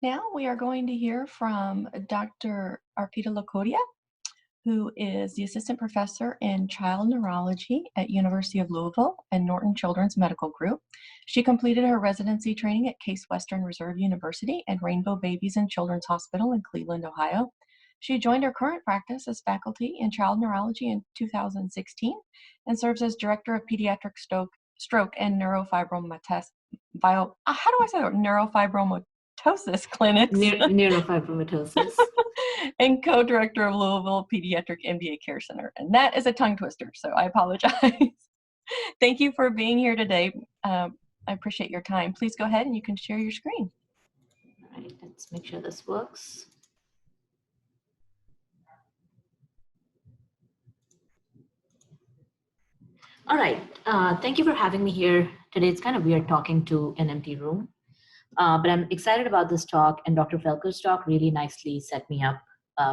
Now we are going to hear from Dr. Arpita Lakhotia, who is the Assistant Professor in Child Neurology at University of Louisville and Norton Children's Medical Group. She completed her residency training at Case Western Reserve University and Rainbow Babies and Children's Hospital in Cleveland, Ohio. She joined her current practice as faculty in child neurology in 2016 and serves as Director of Pediatric Stroke and Neurofibromatosis clinics Neurofibromatosis. and co-director of Louisville Pediatric MDA Care Center. And that is a tongue twister, so I apologize. Thank you for being here today. I appreciate your time. Please go ahead and you can share your screen. All right, let's make sure this works. All right, thank you for having me here today. It's kind of weird talking to an empty room, but I'm excited about this talk, and Dr. Felker's talk really nicely set me up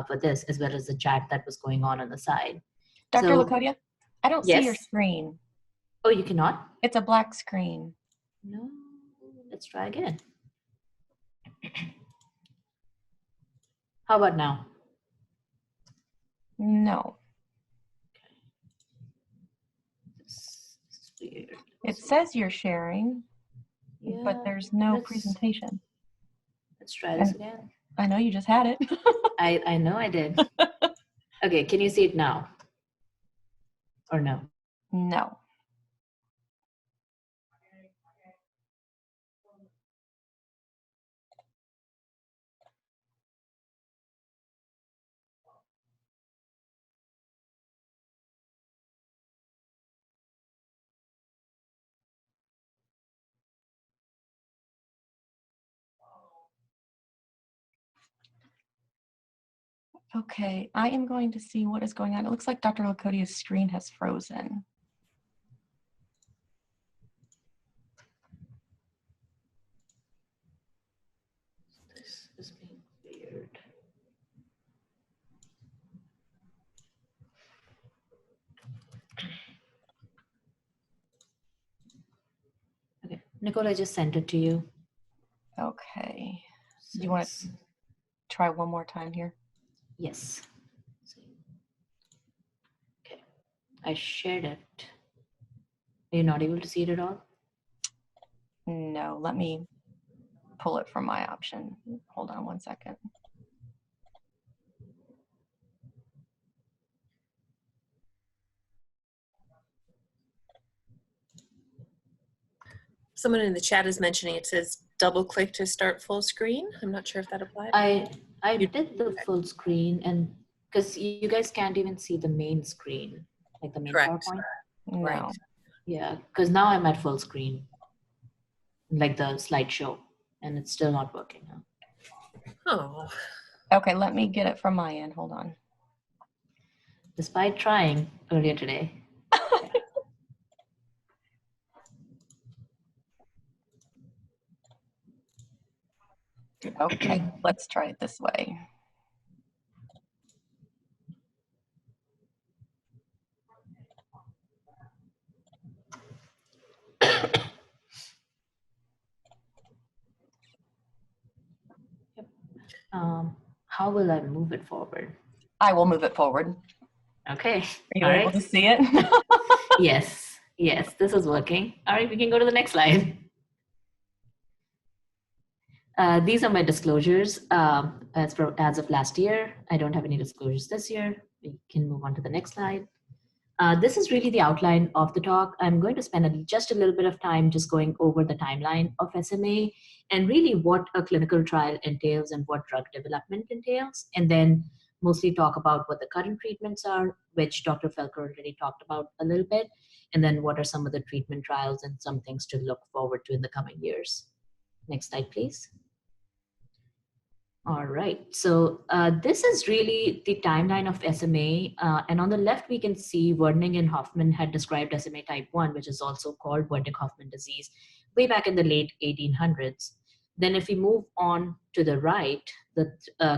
for this, as well as the chat that was going on the side. Dr. Lakhotia, I don't see your Yes. screen. Oh, you cannot? It's a black screen. No, let's try again. How about now? No. This is weird. It says you're sharing, Yeah, but there's no presentation. Let's try this again. I know you just had it. I know I did. Okay, can you see it now? Or no? No. Okay, I am going to see what is going on. It looks like Dr. Lakhotia's screen has frozen. This is being weird. Okay, Nicole, I just sent it to you. Okay. Do you want to try one more time here? Yes. Okay, I shared it. Are you not able to see it at all? No, let me pull it from my option. Hold on one second. Someone in the chat is mentioning it says double click to start full screen. I'm not sure if that applies. I did the full screen, and because you guys can't even see the main screen, like the main PowerPoint. No. Right. Yeah, because now I'm at full screen, like the slideshow, and it's still not working. Oh. Okay, let me get it from my end. Hold on. Despite trying earlier today. Okay, let's try it this way. How will I move it forward? I will move it forward. Okay. Are you able to see it? Yes, yes, this is working. All right, we can go to the next slide. These are my disclosures as of last year. I don't have any disclosures this year. We can move on to the next slide. This is really the outline of the talk. I'm going to spend just a little bit of time just going over the timeline of SMA and really what a clinical trial entails and what drug development entails, and then mostly talk about what the current treatments are, which Dr. Felker already talked about a little bit, and then what are some of the treatment trials and some things to look forward to in the coming years. Next slide, please. All right, so this is really the timeline of SMA. And on the left, we can see Werning and Hoffman had described SMA type 1, which is also called Werning-Hoffman disease, way back in the late 1800s. Then if we move on to the right, the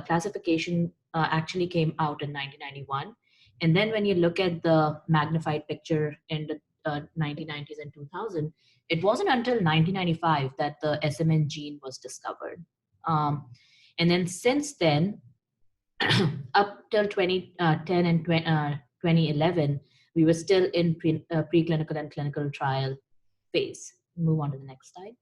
classification actually came out in 1991. And then when you look at the magnified picture in the 1990s and 2000, it wasn't until 1995 that the SMN gene was discovered. And then since then, up till 2010 and 2011, we were still in preclinical and clinical trial phase. Move on to the next slide.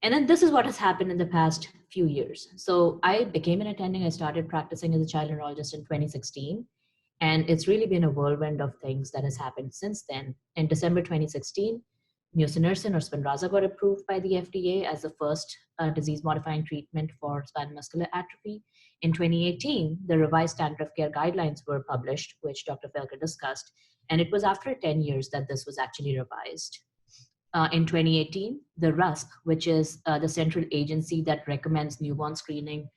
And then this is what has happened in the past few years. So I became an attending. I started practicing as a child neurologist in 2016. And it's really been a whirlwind of things that has happened since then. In December 2016, Nusinersen or Spinraza got approved by the FDA as the first disease-modifying treatment for spinal muscular atrophy. In 2018, the revised standard of care guidelines were published, which Dr. Felker discussed. And it was after 10 years that this was actually revised. In 2018, the RUSP, which is the central agency that recommends newborn screening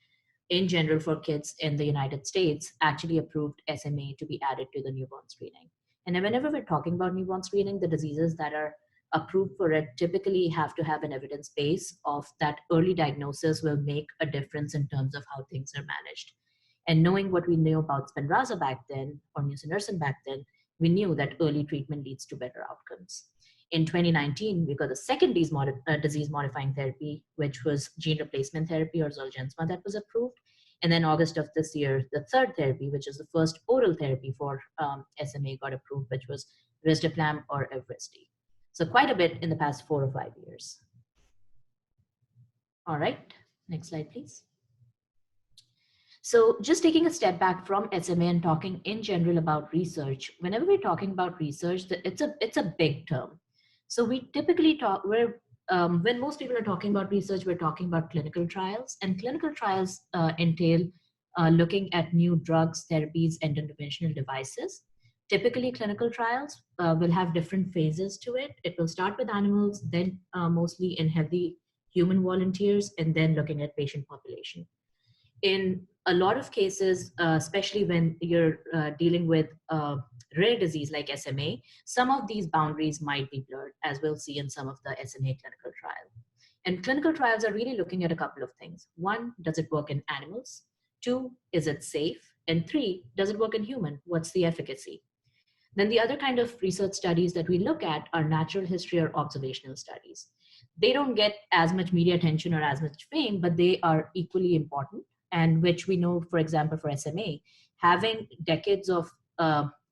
in general for kids in the United States, actually approved SMA to be added to the newborn screening. And whenever we're talking about newborn screening, the diseases that are approved for it typically have to have an evidence base of that early diagnosis will make a difference in terms of how things are managed. And knowing what we knew about Spinraza back then, or Nusinersen back then, we knew that early treatment leads to better outcomes. In 2019, we got the second disease-modifying therapy, which was gene replacement therapy or Zolgensma that was approved. And then August of this year, the third therapy, which is the first oral therapy for SMA, got approved, which was Risdiplam or Evrysdi. So quite a bit in the past 4 or 5 years. All right, next slide, please. So just taking a step back from SMA and talking in general about research, whenever we're talking about research, it's a big term. So we typically talk, when most people are talking about research, we're talking about clinical trials, and clinical trials entail looking at new drugs, therapies, and interventional devices. Typically, clinical trials will have different phases to it. It will start with animals, then mostly in healthy human volunteers, and then looking at patient population. In a lot of cases, especially when you're dealing with rare disease like SMA, some of these boundaries might be blurred, as we'll see in some of the SMA clinical trial. And clinical trials are really looking at a couple of things. 1, does it work in animals? 2, is it safe? And 3, does it work in human? What's the efficacy? Then the other kind of research studies that we look at are natural history or observational studies. They don't get as much media attention or as much fame, but they are equally important, and which we know, for example, for SMA, having decades of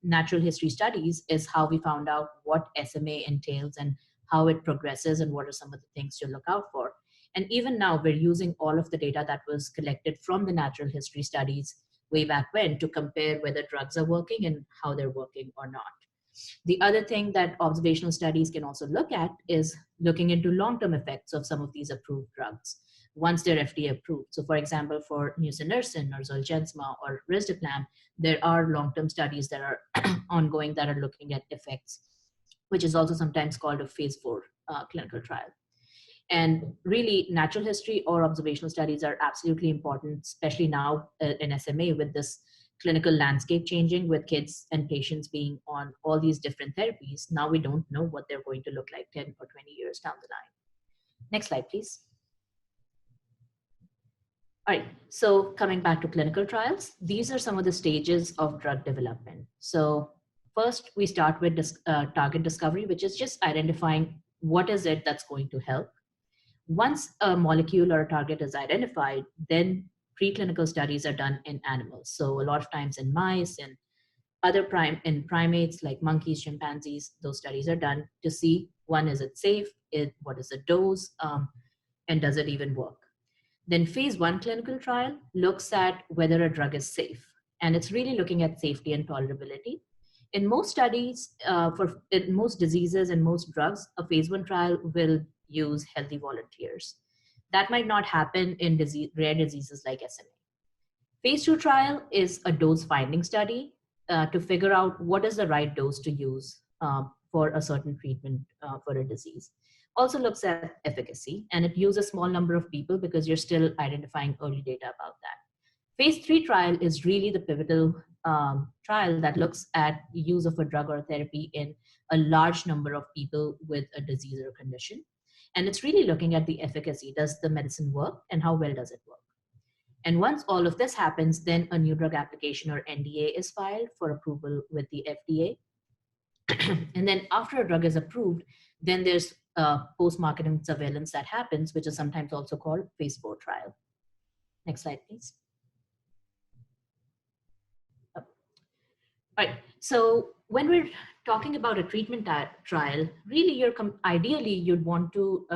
natural history studies is how we found out what SMA entails and how it progresses and what are some of the things to look out for. And even now, we're using all of the data that was collected from the natural history studies way back when to compare whether drugs are working and how they're working or not. The other thing that observational studies can also look at is looking into long-term effects of some of these approved drugs once they're FDA approved. So for example, for Nusinersen or Zolgensma or Risdiplam, there are long-term studies that are ongoing that are looking at effects, which is also sometimes called a phase 4 clinical trial. And really, natural history or observational studies are absolutely important, especially now in SMA with this clinical landscape changing, with kids and patients being on all these different therapies. Now we don't know what they're going to look like 10 or 20 years down the line. Next slide, please. All right, so coming back to clinical trials, these are some of the stages of drug development. So first, we start with target discovery, which is just identifying what is it that's going to help. Once a molecule or a target is identified, then preclinical studies are done in animals. So a lot of times in mice and other primates like monkeys, chimpanzees, those studies are done to see, one, is it safe? What is the dose? And does it even work? Then phase 1 clinical trial looks at whether a drug is safe. And it's really looking at safety and tolerability. In most studies, in most diseases and most drugs, a phase 1 trial will use healthy volunteers. That might not happen in rare diseases like SMA. Phase 2 trial is a dose finding study to figure out what is the right dose to use for a certain treatment for a disease. Also looks at efficacy, and it uses a small number of people because you're still identifying early data about that. Phase 3 trial is really the pivotal trial that looks at the use of a drug or a therapy in a large number of people with a disease or condition. And it's really looking at the efficacy. Does the medicine work, and how well does it work? And once all of this happens, then a new drug application or NDA is filed for approval with the FDA. And then after a drug is approved, then there's post-marketing surveillance that happens, which is sometimes also called phase 4 trial. Next slide, please. All right, so when we're talking about a treatment trial, really ideally you'd want to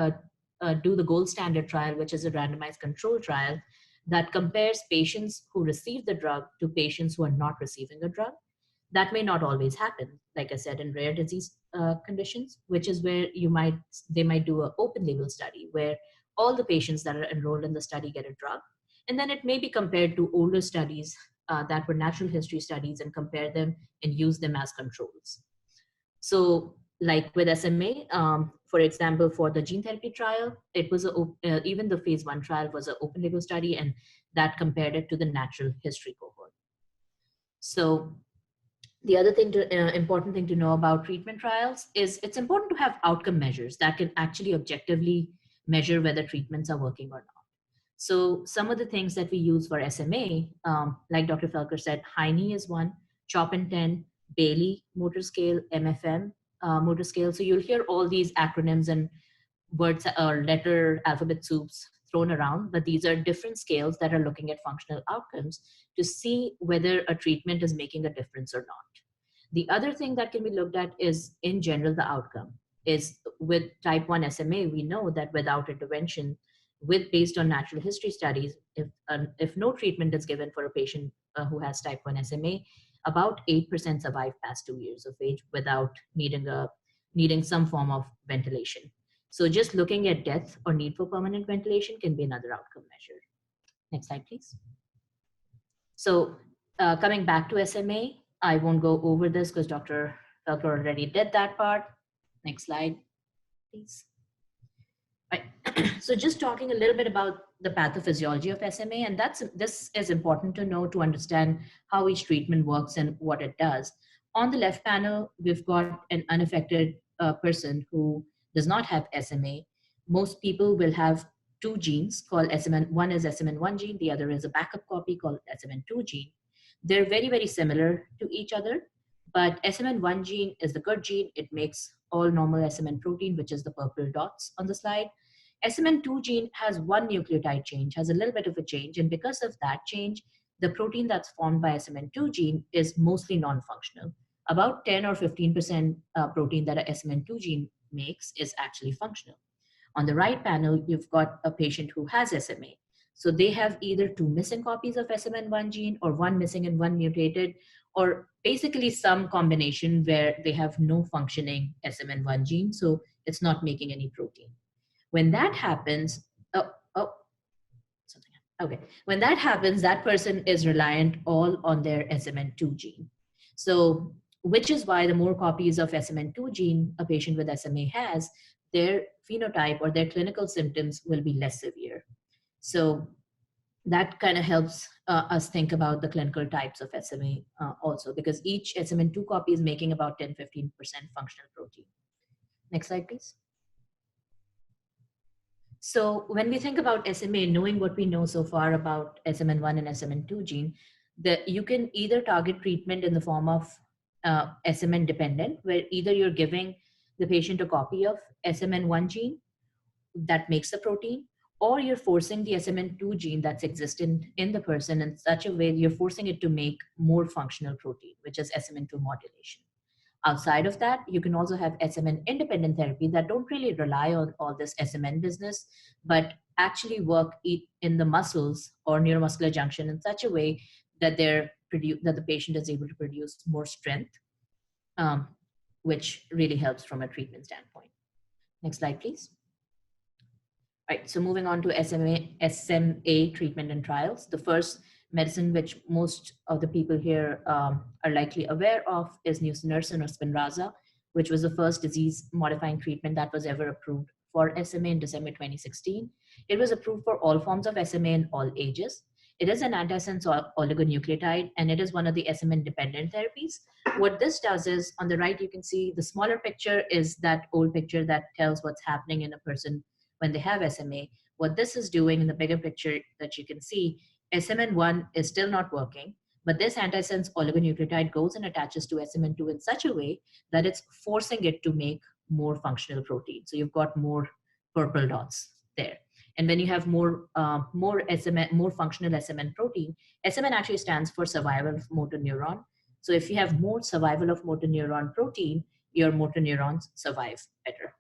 do the gold standard trial, which is a randomized control trial that compares patients who receive the drug to patients who are not receiving the drug. That may not always happen, like I said, in rare disease conditions, which is where they might do an open label study where all the patients that are enrolled in the study get a drug. And then it may be compared to older studies that were natural history studies and compare them and use them as controls. So like with SMA, for example, for the gene therapy trial, it was even the phase 1 trial was an open label study, and that compared it to the natural history cohort. So the other thing important thing to know about treatment trials is it's important to have outcome measures that can actually objectively measure whether treatments are working or not. So some of the things that we use for SMA, like Dr. Felker said, Heine is one, CHOP and 10, Bailey motor scale, MFM motor scale. So you'll hear all these acronyms and words or letter alphabet soups thrown around, but these are different scales that are looking at functional outcomes to see whether a treatment is making a difference or not. The other thing that can be looked at is, in general, the outcome. Is with type 1 SMA, we know that without intervention, based on natural history studies, if no treatment is given for a patient who has type 1 SMA, about 8% survive past 2 years of age without needing some form of ventilation. So just looking at death or need for permanent ventilation can be another outcome measure. Next slide, please. So coming back to SMA, I won't go over this because Dr. Felker already did that part. Next slide, please. Right. So just talking a little bit about the pathophysiology of SMA, and this is important to know to understand how each treatment works and what it does. On the left panel, we've got an unaffected person who does not have SMA. Most people will have two genes called SMN. One is SMN1 gene, the other is a backup copy called SMN2 gene. They're very, very similar to each other, but SMN1 gene is the good gene. It makes all normal SMN protein, which is the purple dots on the slide. SMN2 gene has one nucleotide change, has a little bit of a change, and because of that change, the protein that's formed by SMN2 gene is mostly non-functional. About 10 or 15% protein that a SMN2 gene makes is actually functional. On the right panel, you've got a patient who has SMA. So they have either two missing copies of SMN1 gene or one missing and one mutated, or basically some combination where they have no functioning SMN1 gene, so it's not making any protein. When that happens, when that happens, that person is reliant all on their SMN2 gene. So, which is why the more copies of SMN2 gene a patient with SMA has, their phenotype or their clinical symptoms will be less severe. So that kind of helps us think about the clinical types of SMA also, because each SMN2 copy is making about 10-15% functional protein. Next slide, please. So when we think about SMA, knowing what we know so far about SMN1 and SMN2 gene, that you can either target treatment in the form of SMN dependent, where either you're giving the patient a copy of SMN1 gene that makes the protein, or you're forcing the SMN2 gene that's existent in the person in such a way you're forcing it to make more functional protein, which is SMN2 modulation. Outside of that, you can also have SMN independent therapy that don't really rely on all this SMN business, but actually work in the muscles or neuromuscular junction in such a way that that the patient is able to produce more strength, which really helps from a treatment standpoint. Next slide, please. All right, so moving on to SMA treatment and trials. The first medicine which most of the people here are likely aware of is Nusinersen or Spinraza, which was the first disease-modifying treatment that was ever approved for SMA in December 2016. It was approved for all forms of SMA in all ages. It is an antisense oligonucleotide, and it is one of the SMN-dependent therapies. What this does is, on the right, you can see the smaller picture is that old picture that tells what's happening in a person when they have SMA. What this is doing in the bigger picture that you can see, SMN1 is still not working, but this antisense oligonucleotide goes and attaches to SMN2 in such a way that it's forcing it to make more functional protein. So you've got more purple dots there. And when you have more functional SMN protein, SMN actually stands for survival of motor neuron. So if you have more survival of motor neuron protein, your motor neurons survive better.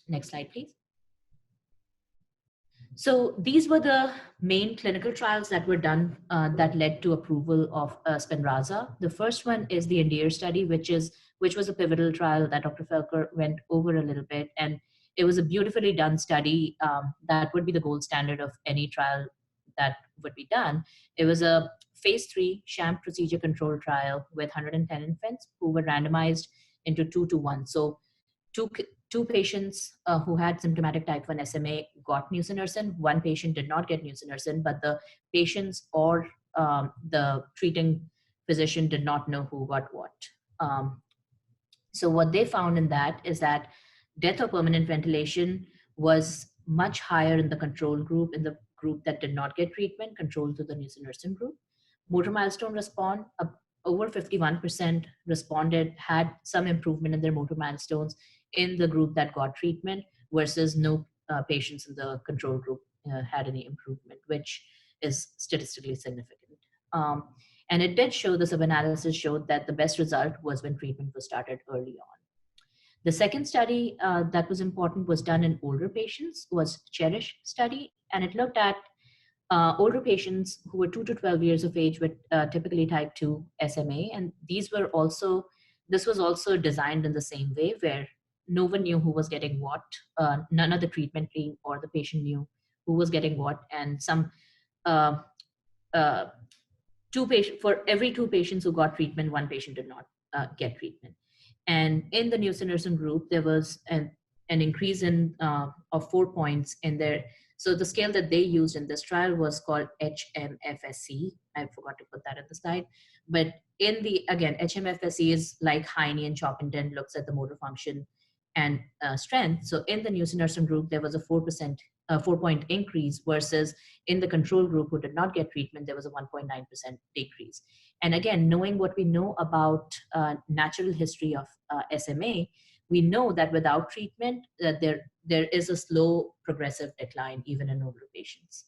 Next slide, please. So these were the main clinical trials that were done that led to approval of Spinraza. The first one is the ENDEAR study, which was a pivotal trial that Dr. Felker went over a little bit. And it was a beautifully done study that would be the gold standard of any trial that would be done. It was a phase 3 sham procedure control trial with 110 infants who were randomized into 2-to-1. So two patients who had symptomatic type 1 SMA got Nusinersen. One patient did not get Nusinersen, but the patients or the treating physician did not know who got what. So what they found in that is that death or permanent ventilation was much higher in the control group, in the group that did not get treatment, controlled to the Nusinersen group. Motor milestone response, over 51% responded, had some improvement in their motor milestones in the group that got treatment, versus no patients in the control group had any improvement, which is statistically significant. And it did show, the sub-analysis showed that the best result was when treatment was started early on. The second study that was important was done in older patients, was CHERISH study, and it looked at older patients who were 2 to 12 years of age with typically type 2 SMA. And this was also designed in the same way, where no one knew who was getting what. None of the treatment team or the patient knew who was getting what. And for every 2 patients who got treatment, 1 patient did not get treatment. And in the Nusinersen group, there was an increase of 4 points in their. So the scale that they used in this trial was called HMFSE. I forgot to put that in the slide. But again, HMFSE is like Heine and Choppington, looks at the motor function and strength. So in the Nusinersen group, there was a 4-point increase, versus in the control group who did not get treatment, there was a 1.9% decrease. And again, knowing what we know about natural history of SMA, we know that without treatment, there is a slow progressive decline even in older patients.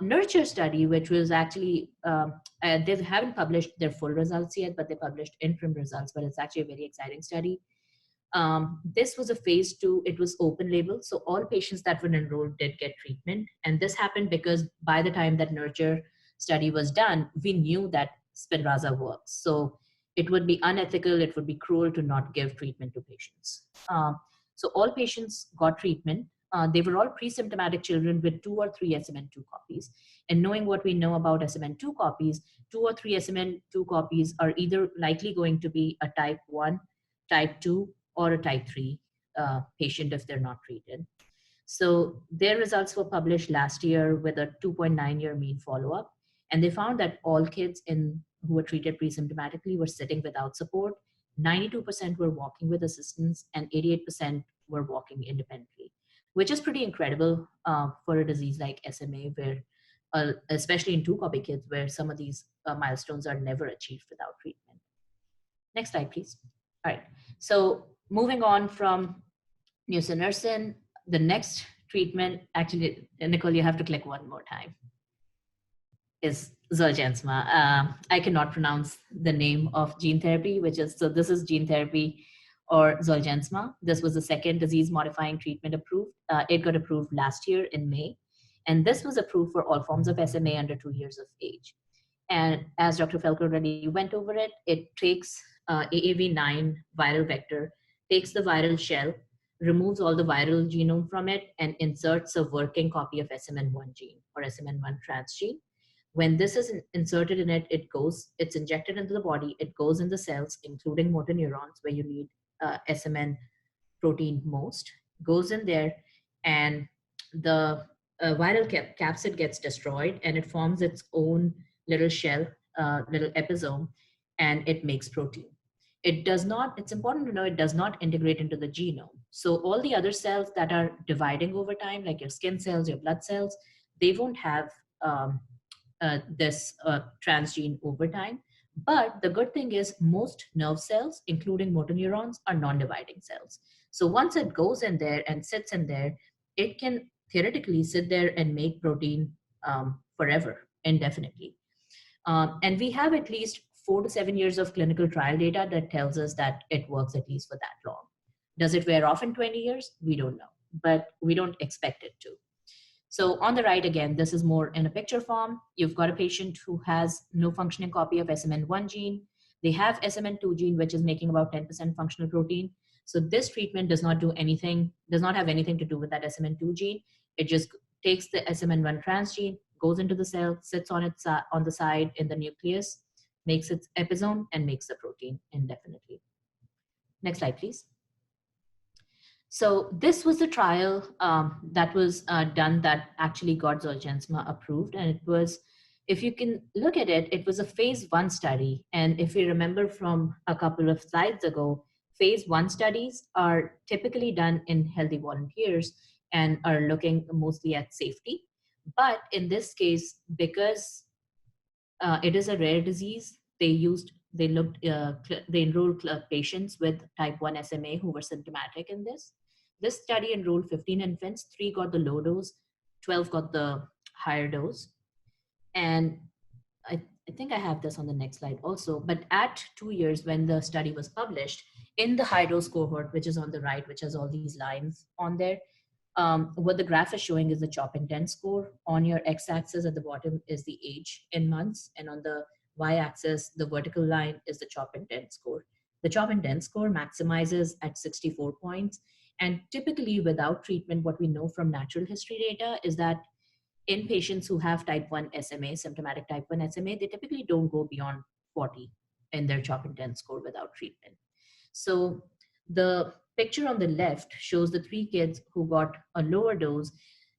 Nurture study, which was actually, they haven't published their full results yet, but they published interim results, but it's actually a very exciting study. This was a phase 2, it was open label. So all patients that were enrolled did get treatment. And this happened because by the time that Nurture study was done, we knew that Spinraza works. So it would be unethical, it would be cruel to not give treatment to patients. So all patients got treatment. They were all pre-symptomatic children with 2 or 3 SMN2 copies. And knowing what we know about SMN2 copies, 2 or 3 SMN2 copies are either likely going to be a type 1, type 2, or a type 3 patient if they're not treated. So their results were published last year with a 2.9-year mean follow-up. And they found that all kids who were treated pre-symptomatically were sitting without support. 92% were walking with assistance, and 88% were walking independently, which is pretty incredible for a disease like SMA, where, especially in 2-copy kids, where some of these milestones are never achieved without treatment. Next slide, please. All right. So moving on from Nusinersen, the next treatment, actually, Nicole, you have to click one more time, is Zolgensma. I cannot pronounce the name of gene therapy, so this is gene therapy, or Zolgensma. This was the second disease-modifying treatment approved. It got approved last year in May. And this was approved for all forms of SMA under 2 years of age. And as Dr. Felker already went over it, it takes AAV9 viral vector, takes the viral shell, removes all the viral genome from it, and inserts a working copy of SMN1 gene or SMN1 transgene. When this is inserted in it, it's injected into the body, it goes in the cells, including motor neurons, where you need SMN protein most, goes in there, and the viral capsid gets destroyed, and it forms its own little shell, little episome, and it makes protein. It's important to know it does not integrate into the genome. So all the other cells that are dividing over time, like your skin cells, your blood cells, they won't have this transgene over time, But the good thing is most nerve cells, including motor neurons, are non-dividing cells. So once it goes in there and sits in there, it can theoretically sit there and make protein forever, indefinitely. And we have at least 4 to 7 years of clinical trial data that tells us that it works at least for that long. Does it wear off in 20 years? We don't know, but we don't expect it to. So on the right, again, this is more in a picture form. You've got a patient who has no functioning copy of SMN1 gene. They have SMN2 gene, which is making about 10% functional protein. So this treatment does not do anything, does not have anything to do with that SMN2 gene. It just takes the SMN1 transgene, goes into the cell, sits on its on the side in the nucleus, makes its episome, and makes the protein indefinitely. Next slide, please. So this was the trial that was done that actually got Zolgensma approved. And it was, if you can look at it, it was a phase 1 study. And if you remember from a couple of slides ago, phase 1 studies are typically done in healthy volunteers and are looking mostly at safety. But in this case, because it is a rare disease, they enrolled patients with type 1 SMA who were symptomatic in this. This study enrolled 15 infants, 3 got the low dose, 12 got the higher dose. And I think I have this on the next slide also, but at 2 years when the study was published, in the high dose cohort, which is on the right, which has all these lines on there, what the graph is showing is the CHOP INTEND score. On your x-axis at the bottom is the age in months, and on the y-axis, the vertical line is the CHOP INTEND score. The CHOP INTEND score maximizes at 64 points, and typically without treatment, what we know from natural history data is that in patients who have type 1 SMA, symptomatic type 1 SMA, they typically don't go beyond 40 in their CHOP INTEND score without treatment. So the picture on the left shows the 3 kids who got a lower dose.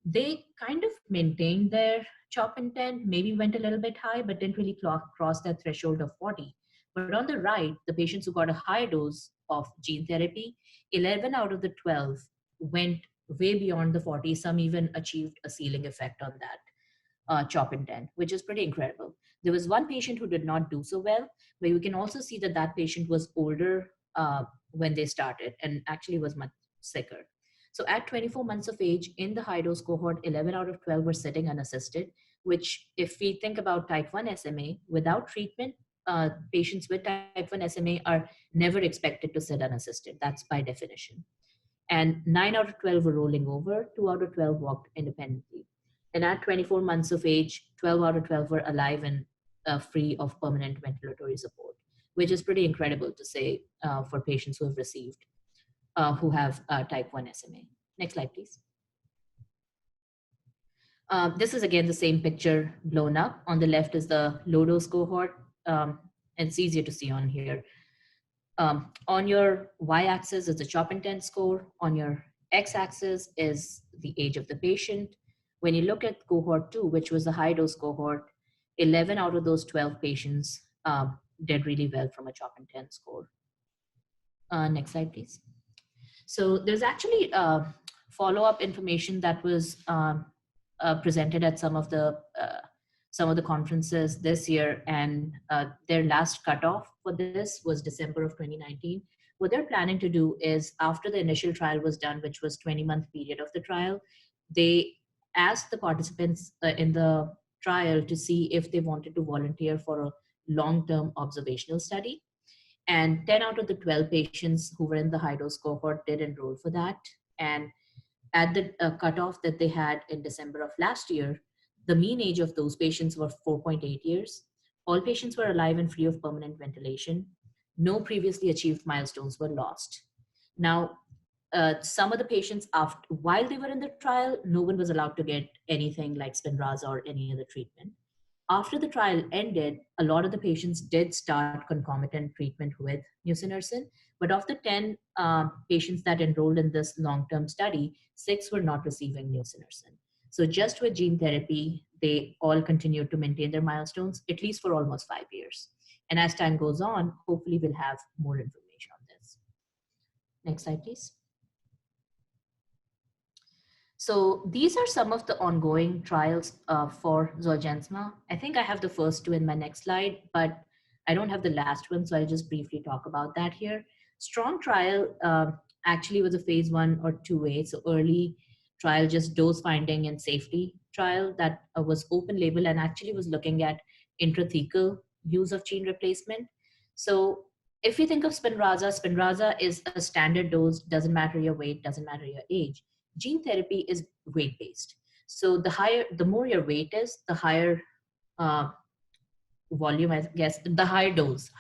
They kind of maintained their CHOP INTEND, maybe went a little bit high, but didn't really cross that threshold of 40. But on the right, the patients who got a high dose of gene therapy, 11 out of the 12 went way beyond the 40. Some even achieved a ceiling effect on that CHOP INTEND, which is pretty incredible. There was one patient who did not do so well, but you can also see that that patient was older when they started and actually was much sicker. So at 24 months of age in the high dose cohort, 11 out of 12 were sitting unassisted, which if we think about type 1 SMA, without treatment, patients with type 1 SMA are never expected to sit unassisted. That's by definition. And 9 out of 12 were rolling over, 2 out of 12 walked independently. And at 24 months of age, 12 out of 12 were alive and free of permanent ventilatory support, which is pretty incredible to say for patients who have received, who have type 1 SMA. Next slide, please. This is again the same picture blown up. On the left is the low dose cohort. And it's easier to see on here. On your y-axis is the CHOP INTEND score. On your x-axis is the age of the patient. When you look at cohort 2, which was the high dose cohort, 11 out of those 12 patients did really well from a CHOP INTEND score. Next slide, please. So there's actually follow-up information that was presented at some of the conferences this year, and their last cutoff for this was December of 2019. What they're planning to do is, after the initial trial was done, which was 20-month period of the trial, they asked the participants in the trial to see if they wanted to volunteer for a long-term observational study. And 10 out of the 12 patients who were in the high dose cohort did enroll for that. And at the cutoff that they had in December of last year, the mean age of those patients were 4.8 years. All patients were alive and free of permanent ventilation. No previously achieved milestones were lost. Now, some of the patients, while they were in the trial, no one was allowed to get anything like Spinraza or any other treatment. After the trial ended, a lot of the patients did start concomitant treatment with Nusinersen, but of the 10 patients that enrolled in this long-term study, 6 were not receiving Nusinersen. So just with gene therapy, they all continued to maintain their milestones, at least for almost 5 years. And as time goes on, hopefully we'll have more information on this. Next slide, please. So these are some of the ongoing trials for Zolgensma. I think I have the first 2 in my next slide, but I don't have the last one, so I'll just briefly talk about that here. STRONG trial actually was a phase 1 or 2A, so early trial, just dose finding and safety trial that was open label and actually was looking at intrathecal use of gene replacement. So if you think of Spinraza is a standard dose, doesn't matter your weight, doesn't matter your age. Gene therapy is weight-based. So the more your weight is, the higher volume, I guess, the higher dose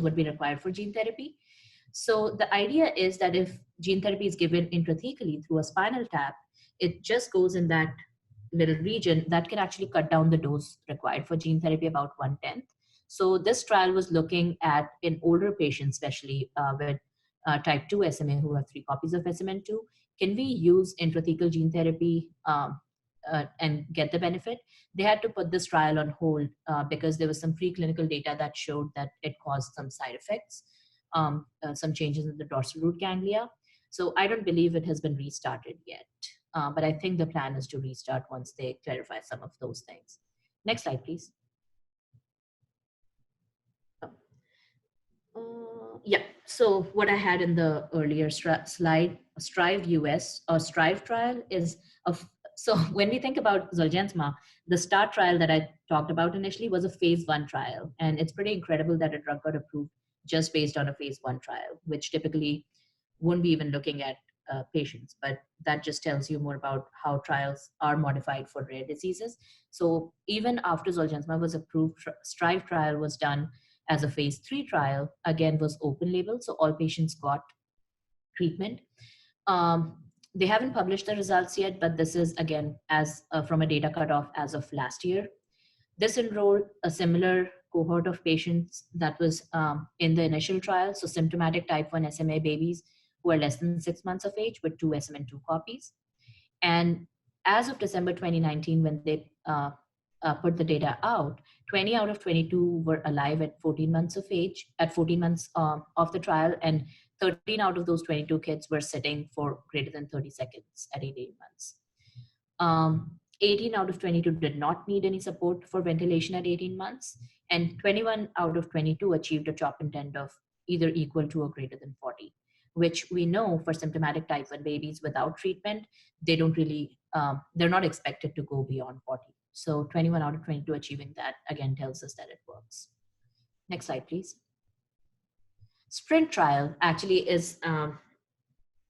would be required for gene therapy. So the idea is that if gene therapy is given intrathecally through a spinal tap, it just goes in that little region that can actually cut down the dose required for gene therapy about 1/10. So this trial was looking at in older patients, especially with type 2 SMA who have 3 copies of SMN2, can we use intrathecal gene therapy and get the benefit? They had to put this trial on hold because there was some preclinical data that showed that it caused some side effects, some changes in the dorsal root ganglia. So I don't believe it has been restarted yet. But I think the plan is to restart once they clarify some of those things. Next slide, please. Yeah, so what I had in the earlier slide, STRIVE-US or STRIVE trial is so when we think about Zolgensma, the START trial that I talked about initially was a phase 1 trial. And it's pretty incredible that a drug got approved just based on a phase 1 trial, which typically wouldn't be even looking at patients, but that just tells you more about how trials are modified for rare diseases. So even after Zolgensma was approved, STRIVE trial was done as a phase 3 trial, again was open label, so all patients got treatment. They haven't published the results yet, but this is again as from a data cutoff as of last year. This enrolled a similar cohort of patients that was in the initial trial, so symptomatic type 1 SMA babies who are less than 6 months of age with 2 SMN2 copies. And as of December 2019, when they put the data out, 20 out of 22 were alive at 14 months of age, at 14 months of the trial, and 13 out of those 22 kids were sitting for greater than 30 seconds at 18 months. 18 out of 22 did not need any support for ventilation at 18 months, and 21 out of 22 achieved a CHOP intent of either equal to or greater than 40, which we know for symptomatic type 1 babies without treatment, they don't really, they're not expected to go beyond 40. So 21 out of 22 achieving that, again, tells us that it works. Next slide, please. SPRINT trial actually is a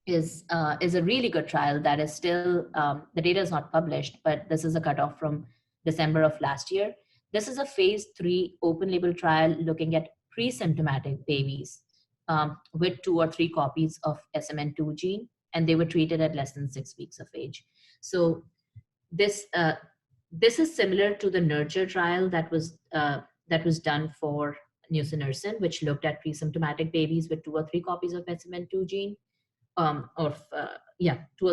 really good trial that is still, the data is not published, but this is a cutoff from December of last year. This is a phase 3 open label trial looking at pre-symptomatic babies with 2 or 3 copies of SMN2 gene, and they were treated at less than 6 weeks of age. So this is similar to the NURTURE trial that was done for Nusinersen, which looked at pre-symptomatic babies with 2 or 3 copies of SMN2 gene. 2 or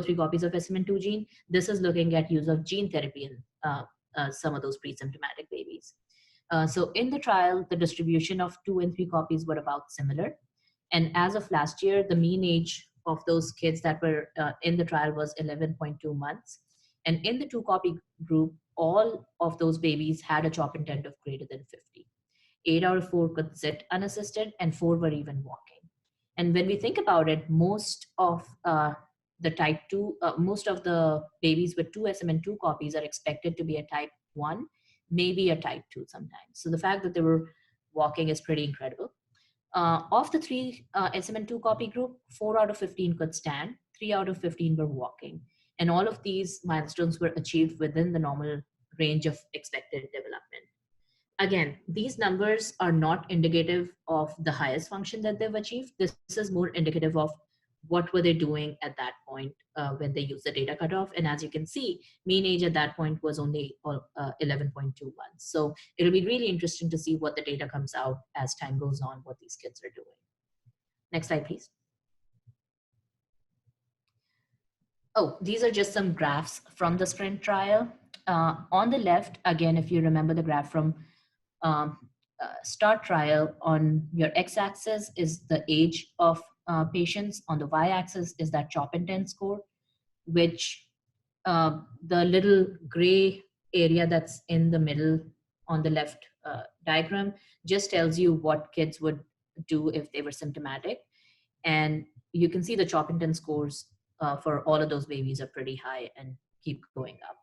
3 copies of SMN2 gene. This is looking at use of gene therapy in some of those pre-symptomatic babies. So in the trial, the distribution of 2 and 3 copies were about similar. And as of last year, the mean age of those kids that were in the trial was 11.2 months. And in the 2 copy group, all of those babies had a CHOP intent of greater than 50. 8 out of 4 could sit unassisted, and 4 were even walking. And when we think about it, most of the type 2, most of the babies with 2 SMN2 copies are expected to be a type 1, maybe a type 2 sometimes. So the fact that they were walking is pretty incredible. Of the 3 SMN2 copy group, 4 out of 15 could stand, 3 out of 15 were walking. And all of these milestones were achieved within the normal range of expected development. Again, these numbers are not indicative of the highest function that they've achieved. This is more indicative of what were they doing at that point when they used the data cutoff. And as you can see, mean age at that point was only 11.2 months. So it'll be really interesting to see what the data comes out as time goes on, what these kids are doing. Next slide, please. Oh, these are just some graphs from the SPRINT trial. On the left, again, if you remember the graph from START trial, on your x-axis is the age of patients. On the y-axis is that CHOP intent score, which the little gray area that's in the middle on the left diagram just tells you what kids would do if they were symptomatic. And you can see the Choppington scores for all of those babies are pretty high and keep going up.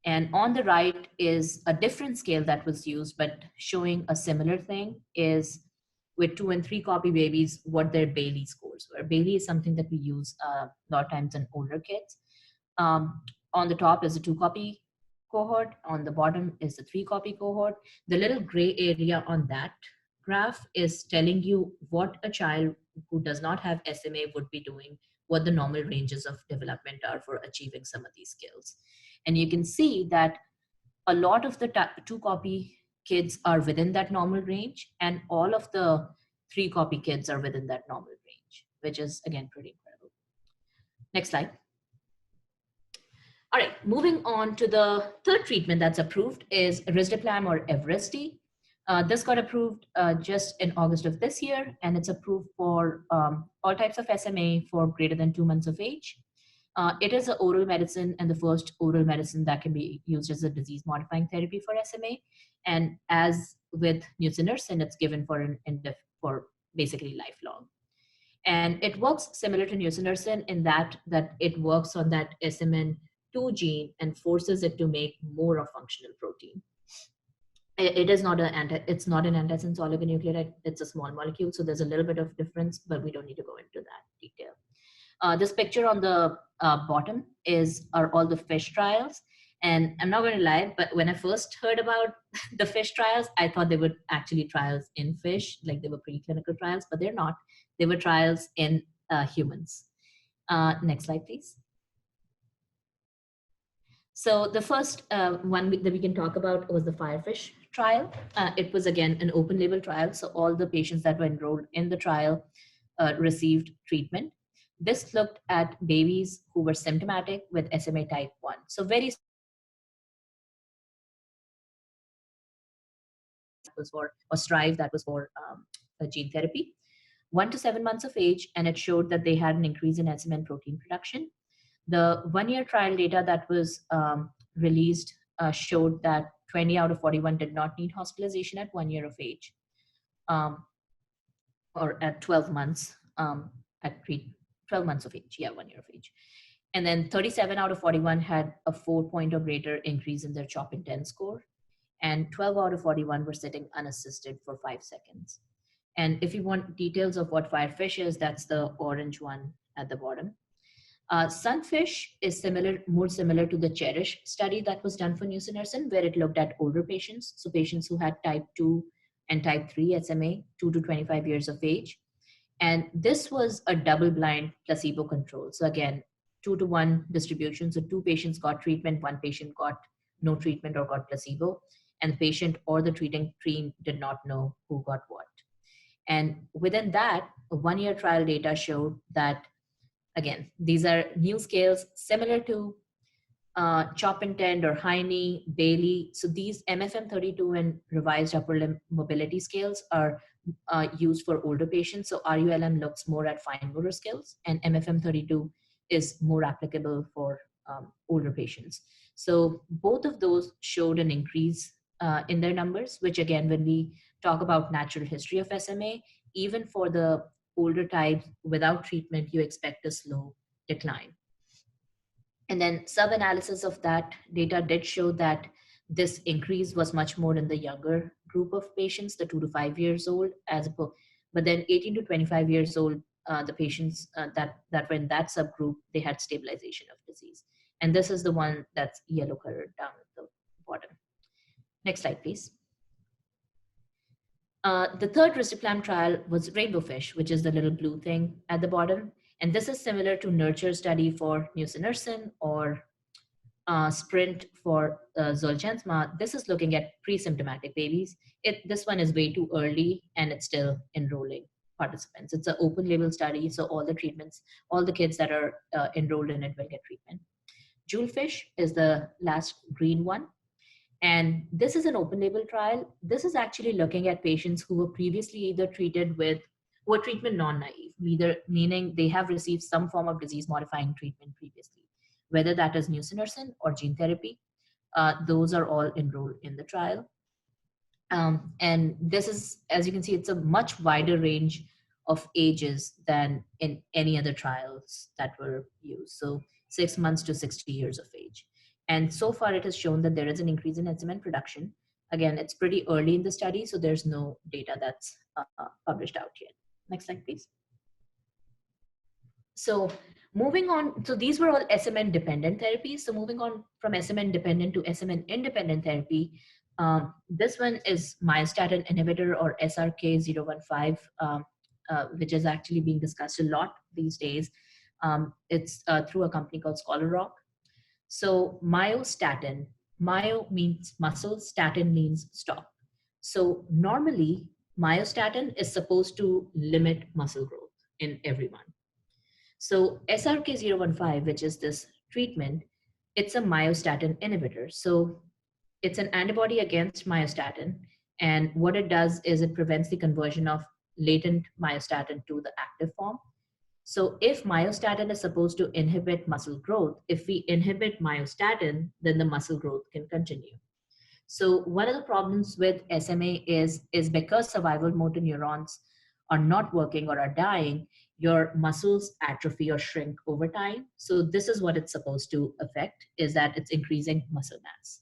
And on the right is a different scale that was used, but showing a similar thing is with 2 and 3 copy babies, what their Bailey scores were. Bailey is something that we use a lot of times in older kids. On the top is a 2 copy cohort. On the bottom is the 3 copy cohort. The little gray area on that graph is telling you what a child who does not have SMA would be doing, what the normal ranges of development are for achieving some of these skills. And you can see that a lot of the 2 copy kids are within that normal range, and all of the 3 copy kids are within that normal range, which is again pretty incredible. Next slide. All right, moving on to the third treatment that's approved is Risdiplam or Evrysdi. This got approved just in August of this year, and it's approved for all types of SMA for greater than 2 months of age. It is an oral medicine and the first oral medicine that can be used as a disease-modifying therapy for SMA. And as with Nusinersen, it's given for basically lifelong. And it works similar to Nusinersen in that it works on that SMN2 gene and forces it to make more of functional protein. It is not it's not an antisense oligonucleotide, it's a small molecule. So there's a little bit of difference, but we don't need to go into that detail. This picture on the bottom are all the fish trials. And I'm not going to lie, but when I first heard about the fish trials, I thought they were actually trials in fish, like they were preclinical trials, but they're not. They were trials in humans. Next slide, please. So the first one that we can talk about was the Firefish trial. It was, again, an open label trial. So all the patients that were enrolled in the trial received treatment. This looked at babies who were symptomatic with SMA type 1. So very was for, or STR1VE, that was for gene therapy, 1 to 7 months of age, and it showed that they had an increase in SMN protein production. The 1-year trial data that was released showed that 20 out of 41 did not need hospitalization at 1 year of age, or at 12 months, at 12 months of age, 1 year of age. And then 37 out of 41 had a 4-point or greater increase in their CHOP-INTEND score. And 12 out of 41 were sitting unassisted for 5 seconds. And if you want details of what Firefish is, that's the orange one at the bottom. Sunfish is more similar to the Cherish study that was done for Nusinersen, where it looked at older patients, so patients who had type 2 and type 3 SMA, 2 to 25 years of age. And this was a double-blind placebo control. So again, 2-to-1 distribution. So 2 patients got treatment, 1 patient got no treatment or got placebo, and the patient or the treating team did not know who got what. And within that, a 1-year trial data showed that, again, these are new scales similar to CHOP-INTEND or Heine, Bailey. So these MFM32 and revised upper limb mobility scales are used for older patients. So RULM looks more at fine motor skills, and MFM32 is more applicable for older patients. So both of those showed an increase in their numbers, which again, when we talk about natural history of SMA, even for the older types without treatment, you expect a slow decline. And then sub-analysis of that data did show that this increase was much more in the younger group of patients, the 2 to 5 years old, but then 18 to 25 years old, the patients that were in that subgroup, they had stabilization of disease. And this is the one that's yellow colored down at the bottom. Next slide, please. The third Risdiplam trial was Rainbowfish, which is the little blue thing at the bottom. And this is similar to Nurture study for Nusinersen or Sprint for Zolgensma. This is looking at pre-symptomatic babies. This one is way too early and it's still enrolling participants. It's an open label study, so all the treatments, all the kids that are enrolled in it will get treatment. Jewelfish is the last green one. And this is an open label trial. This is actually looking at patients who were previously either treated with, were treatment non-naive, meaning they have received some form of disease-modifying treatment previously, whether that is Nusinersen or gene therapy. Those are all enrolled in the trial. And this is, as you can see, it's a much wider range of ages than in any other trials that were used. So 6 months to 60 years of age. And so far it has shown that there is an increase in SMN production. Again, it's pretty early in the study, so there's no data that's published out yet. Next slide, please. So moving on, so these were all SMN dependent therapies. So moving on from SMN dependent to SMN independent therapy, this one is myostatin inhibitor or SRK-015, which is actually being discussed a lot these days. It's through a company called Scholar Rock. So myostatin, myo means muscle, statin means stop. So normally myostatin is supposed to limit muscle growth in everyone. So SRK-015, which is this treatment, it's a myostatin inhibitor. So it's an antibody against myostatin. And what it does is it prevents the conversion of latent myostatin to the active form. So if myostatin is supposed to inhibit muscle growth, if we inhibit myostatin, then the muscle growth can continue. So one of the problems with SMA is because survival motor neurons are not working or are dying, your muscles atrophy or shrink over time. So this is what it's supposed to affect, is that it's increasing muscle mass.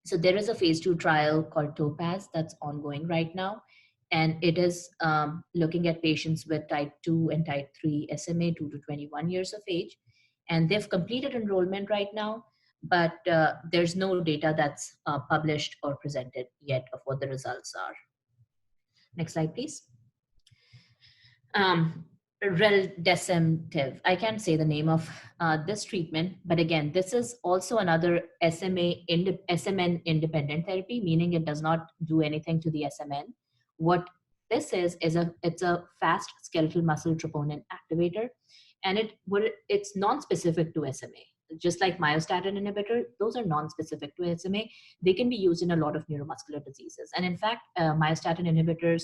So there is a phase 2 trial called Topaz that's ongoing right now. And it is looking at patients with type 2 and type 3 SMA 2 to 21 years of age. And they've completed enrollment right now, but there's no data that's published or presented yet of what the results are. Next slide, please. Reldesemtiv. I can't say the name of this treatment, but again, this is also another SMN independent therapy, meaning it does not do anything to the SMN. What this is it's a fast skeletal muscle troponin activator, and it's non-specific to SMA. Just like myostatin inhibitor, those are non-specific to SMA. They can be used in a lot of neuromuscular diseases, and in fact, myostatin inhibitors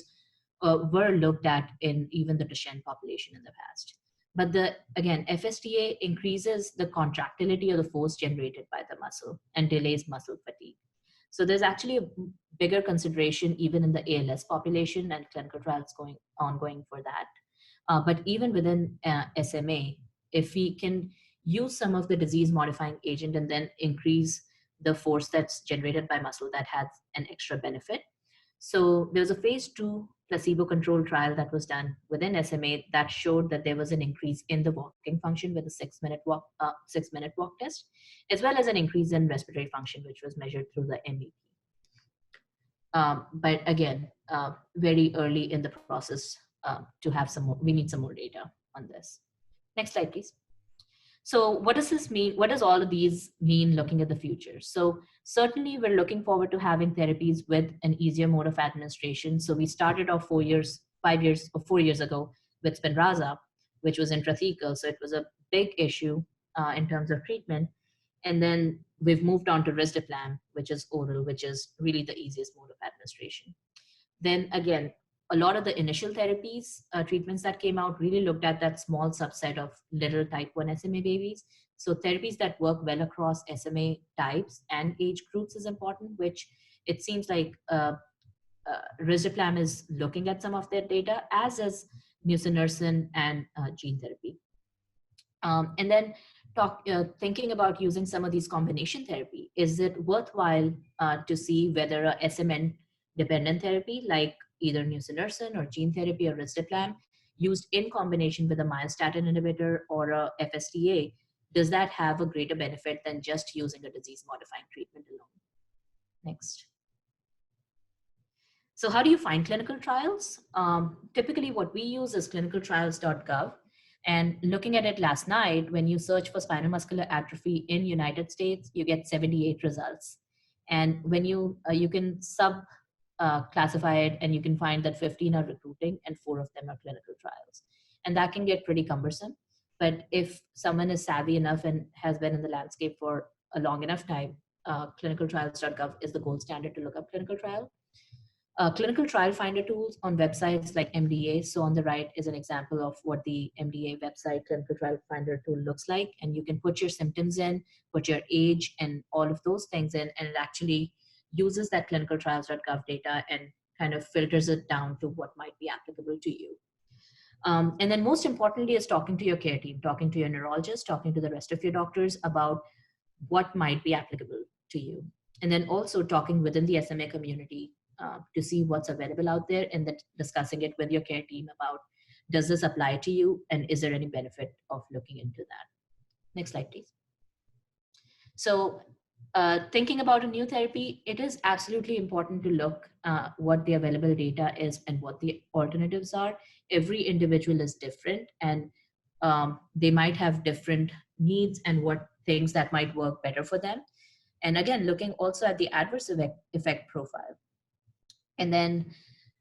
were looked at in even the Duchenne population in the past. But again, FSTA increases the contractility or the force generated by the muscle and delays muscle fatigue. So there's actually a bigger consideration even in the ALS population, and clinical trials ongoing for that. But even within SMA, if we can use some of the disease modifying agent and then increase the force that's generated by muscle, that has an extra benefit. So there's a phase 2 placebo-controlled trial that was done within SMA that showed that there was an increase in the walking function with a 6-minute walk test, as well as an increase in respiratory function, which was measured through the MEP. But again, very early in the process to have some more, we need some more data on this. Next slide, please. So what does this mean? What does all of these mean looking at the future? So certainly we're looking forward to having therapies with an easier mode of administration. So we started off 4 years ago with Spinraza, which was intrathecal. So it was a big issue in terms of treatment. And then we've moved on to Risdiplam, which is oral, which is really the easiest mode of administration. Then again, a lot of the initial therapies, treatments that came out really looked at that small subset of little type 1 SMA babies. So therapies that work well across SMA types and age groups is important, which it seems like Risdiplam is looking at some of their data, as is Nusinersen and gene therapy. And then thinking about using some of these combination therapy. Is it worthwhile to see whether a SMN dependent therapy like either Nusinersen or gene therapy or Risdiplam used in combination with a myostatin inhibitor or a FSTA, does that have a greater benefit than just using a disease-modifying treatment alone? Next. So how do you find clinical trials? Typically what we use is clinicaltrials.gov. And looking at it last night, when you search for spinal muscular atrophy in United States, you get 78 results. And when you can classify it, and you can find that 15 are recruiting and 4 of them are clinical trials. And that can get pretty cumbersome. But if someone is savvy enough and has been in the landscape for a long enough time, clinicaltrials.gov is the gold standard to look up clinical trial. Clinical trial finder tools on websites like MDA. So on the right is an example of what the MDA website clinical trial finder tool looks like. And you can put your symptoms in, put your age and all of those things in, and it actually uses that clinicaltrials.gov data and kind of filters it down to what might be applicable to you. And then most importantly is talking to your care team, talking to your neurologist, talking to the rest of your doctors about what might be applicable to you. And then also talking within the SMA community to see what's available out there, and then discussing it with your care team about, does this apply to you and is there any benefit of looking into that? Next slide, please. So thinking about a new therapy, it is absolutely important to look what the available data is and what the alternatives are. Every individual is different, and they might have different needs and what things that might work better for them. And again, looking also at the adverse effect profile. And then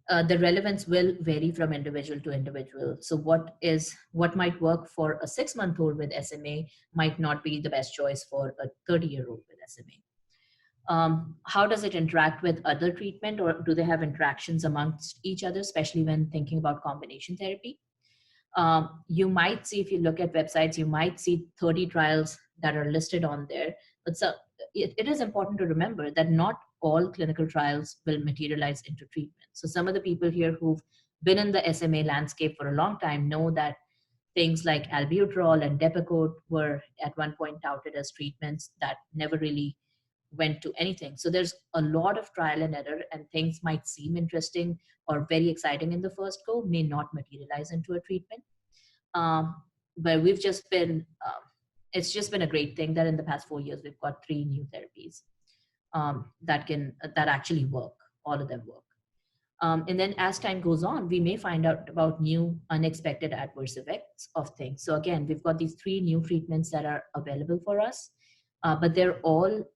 the relevance will vary from individual to individual. So what might work for a 6-month-old with SMA might not be the best choice for a 30-year-old with SMA. How does it interact with other treatment, or do they have interactions amongst each other, especially when thinking about combination therapy? You might see, if you look at websites, you might see 30 trials that are listed on there. But so it is important to remember that not all clinical trials will materialize into treatment. So some of the people here who've been in the SMA landscape for a long time know that things like albuterol and Depakote were at one point touted as treatments that never really went to anything. So there's a lot of trial and error, and things might seem interesting or very exciting in the first go, may not materialize into a treatment. But we've just been, it's just been a great thing that in the past 4 years, we've got 3 new therapies that actually work. All of them work. And then as time goes on, we may find out about new unexpected adverse effects of things. So again, we've got these 3 new treatments that are available for us, but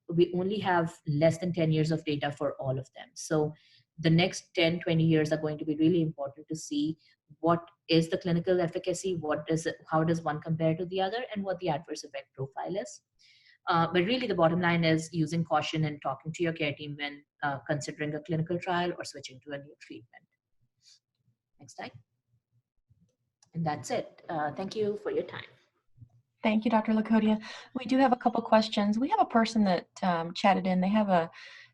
we only have less than 10 years of data for all of them. So the next 10, 20 years are going to be really important to see what is the clinical efficacy, how does one compare to the other, and what the adverse effect profile is. But really the bottom line is using caution and talking to your care team when considering a clinical trial or switching to a new treatment. Next slide. And that's it. Thank you for your time. Thank you, Dr. Lakhotia. We do have a couple questions. We have a person that chatted in. They have a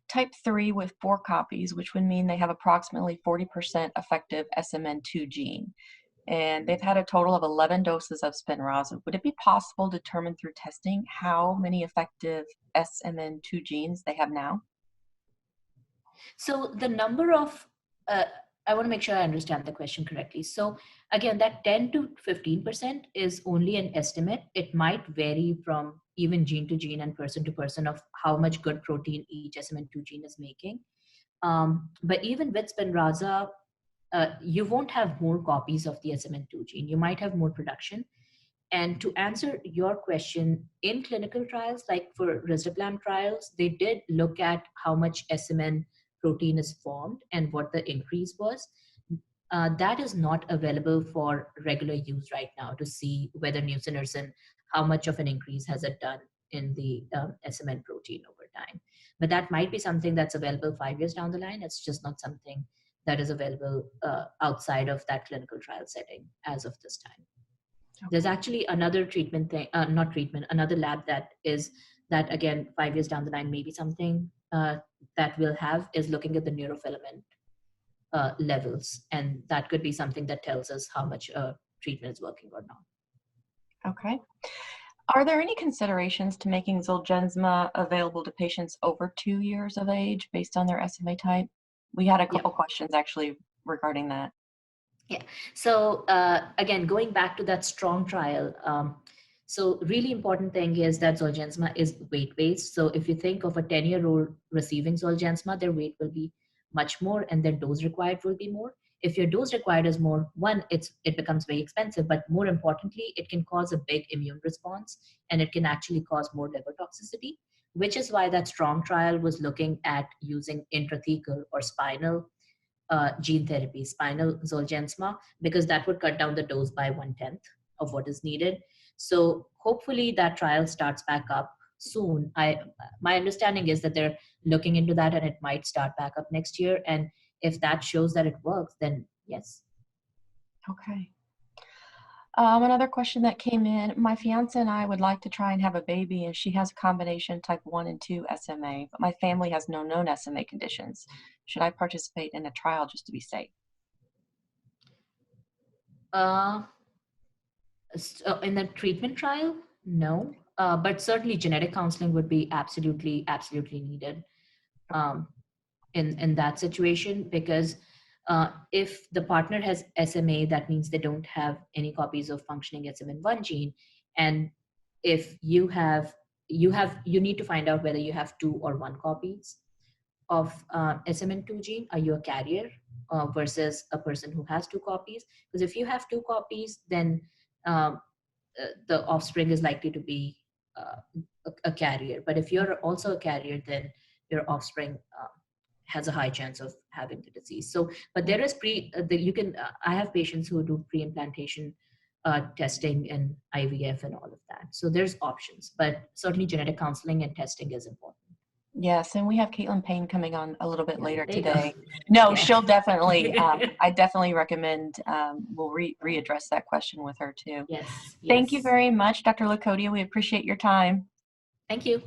type 3 with 4 copies, which would mean they have approximately 40% effective SMN2 gene. And they've had a total of 11 doses of Spinraza. Would it be possible to determine through testing how many effective SMN2 genes they have now? So the number of, I want to make sure I understand the question correctly. So again, that 10 to 15% is only an estimate. It might vary from even gene to gene and person to person of how much good protein each SMN2 gene is making. But even with Spinraza, you won't have more copies of the SMN2 gene. You might have more production. And to answer your question, in clinical trials, like for Risdiplam trials, they did look at how much SMN protein is formed and what the increase was. That is not available for regular use right now to see whether Nusinersen, how much of an increase has it done in the SMN protein over time. But that might be something that's available 5 years down the line. It's just not something that is available outside of that clinical trial setting as of this time. Okay. There's actually another treatment thing, another lab that again, 5 years down the line, maybe something that we'll have is looking at the neurofilament levels. And that could be something that tells us how much treatment is working or not. Okay. Are there any considerations to making Zolgensma available to patients over 2 years of age based on their SMA type? We had a couple questions actually regarding that. Yeah. So again, going back to that strong trial, so really important thing is that Zolgensma is weight-based. So if you think of a 10-year-old receiving Zolgensma, their weight will be much more and their dose required will be more. If your dose required is more, one, it becomes very expensive, but more importantly, it can cause a big immune response and it can actually cause more liver toxicity, which is why that strong trial was looking at using intrathecal or spinal gene therapy, spinal Zolgensma, because that would cut down the dose by 1/10 of what is needed. So hopefully that trial starts back up soon. My understanding is that they're looking into that and it might start back up next year. And if that shows that it works, then yes. Okay. Another question that came in, my fiance and I would like to try and have a baby, and she has a combination type 1 and 2 SMA, but my family has no known SMA conditions. Should I participate in a trial just to be safe? In the treatment trial, no, but certainly genetic counseling would be absolutely needed in that situation, because if the partner has SMA, that means they don't have any copies of functioning SMN1 gene, and if you need to find out whether you have 2 or 1 copies of SMN2 gene. Are you a carrier versus a person who has 2 copies? Because if you have 2 copies, then the offspring is likely to be a carrier. But if you're also a carrier, then your offspring has a high chance of having the disease. So, but there is I have patients who do pre-implantation testing and IVF and all of that. So there's options, but certainly genetic counseling and testing is important. Yes, and we have Caitlin Payne coming on a little bit later There you today. go. No, Yeah. she'll definitely, I definitely recommend we'll readdress that question with her too. Yes. Thank you very much, Dr. Lakhotia. We appreciate your time. Thank you.